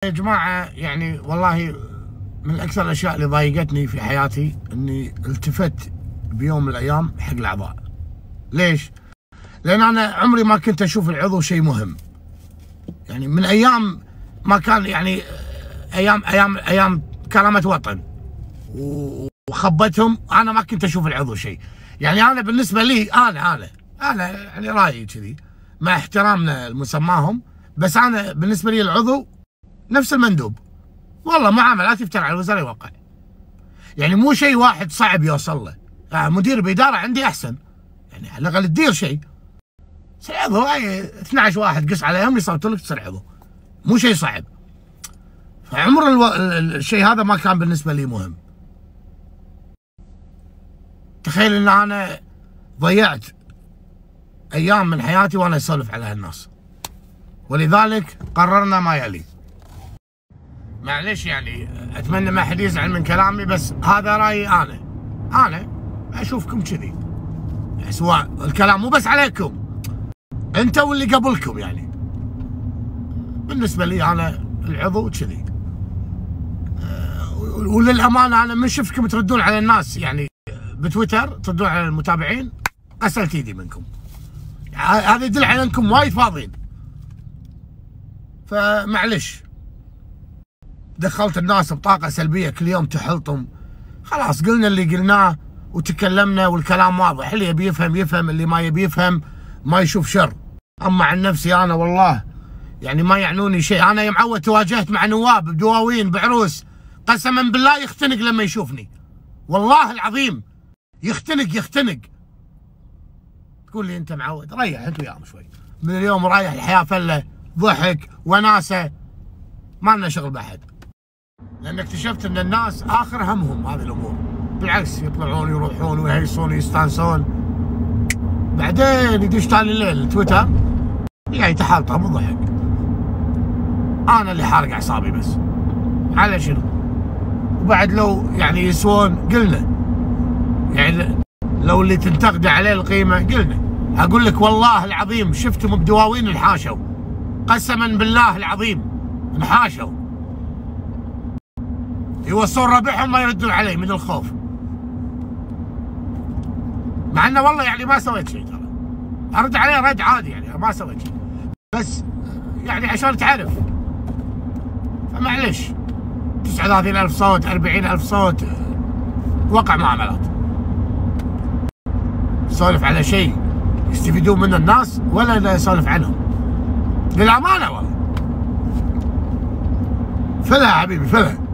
يا جماعة يعني والله من أكثر الأشياء اللي ضايقتني في حياتي إني التفت بيوم من الأيام حق الأعضاء. ليش؟ لأن أنا عمري ما كنت أشوف العضو شيء مهم. يعني من أيام ما كان يعني أيام كرامة وطن وخبتهم، أنا ما كنت أشوف العضو شيء. يعني أنا بالنسبة لي أنا يعني رأيي كذي مع احترامنا لمسماهم، بس أنا بالنسبة لي العضو نفس المندوب. والله معاملات يفتر على الوزراء يوقع. يعني مو شيء واحد صعب يوصل له. مدير بإدارة عندي أحسن، يعني على الأقل تدير شيء. تصير عضو 12 واحد قص عليهم يصوتوا لك تصير عضو، مو شيء صعب. فعمر الشيء هذا ما كان بالنسبة لي مهم. تخيل ان انا ضيعت ايام من حياتي وانا اسولف على هالناس، ولذلك قررنا ما يلي. معلش يعني اتمنى ما حد يزعل من كلامي، بس هذا رايي انا اشوفكم كذي. سواء الكلام مو بس عليكم انتوا واللي قبلكم، يعني بالنسبه لي انا العضو كذي. وللامانه انا من شفتكم تردون على الناس يعني بتويتر، تردون على المتابعين، غسلت ايدي منكم. هذا يدل على انكم وايد فاضيين. فمعلش دخلت الناس بطاقه سلبيه كل يوم تحلطم. خلاص قلنا اللي قلناه وتكلمنا والكلام واضح. اللي يبي يفهم، اللي ما يبي يفهم ما يشوف شر. اما عن نفسي انا والله يعني ما يعنوني شيء. انا يا معود تواجهت مع نواب بدواوين بعروس، قسما بالله يختنق لما يشوفني، والله العظيم يختنق. تقول لي انت معود، ريح انت وياهم شوي. من اليوم رايح الحياه فله، ضحك وناسه، ما لنا شغل باحد. لان اكتشفت ان الناس اخر همهم هذه الامور، بالعكس يطلعون يروحون ويهيصون ويستانسون، بعدين يدش ثاني الليل تويتر جاي تحالطم وضحك. انا اللي حارق اعصابي بس على شنو؟ وبعد لو يعني يسوون قلنا، يعني لو اللي تنتقد عليه القيمه قلنا. اقول لك والله العظيم شفتهم بدواوين انحاشوا، قسما بالله العظيم انحاشوا، يوصون ربعهم ما يردون علي من الخوف، مع انه والله يعني ما سويت شيء. ترى ارد عليه رد عادي، يعني ما سويت شيء، بس يعني عشان تعرف. فمعلش 39,000 صوت 40,000 صوت وقع معاملات. سولف على شيء يستفيدون منه الناس ولا اسولف عنهم؟ للامانه والله فلا يا حبيبي فلا.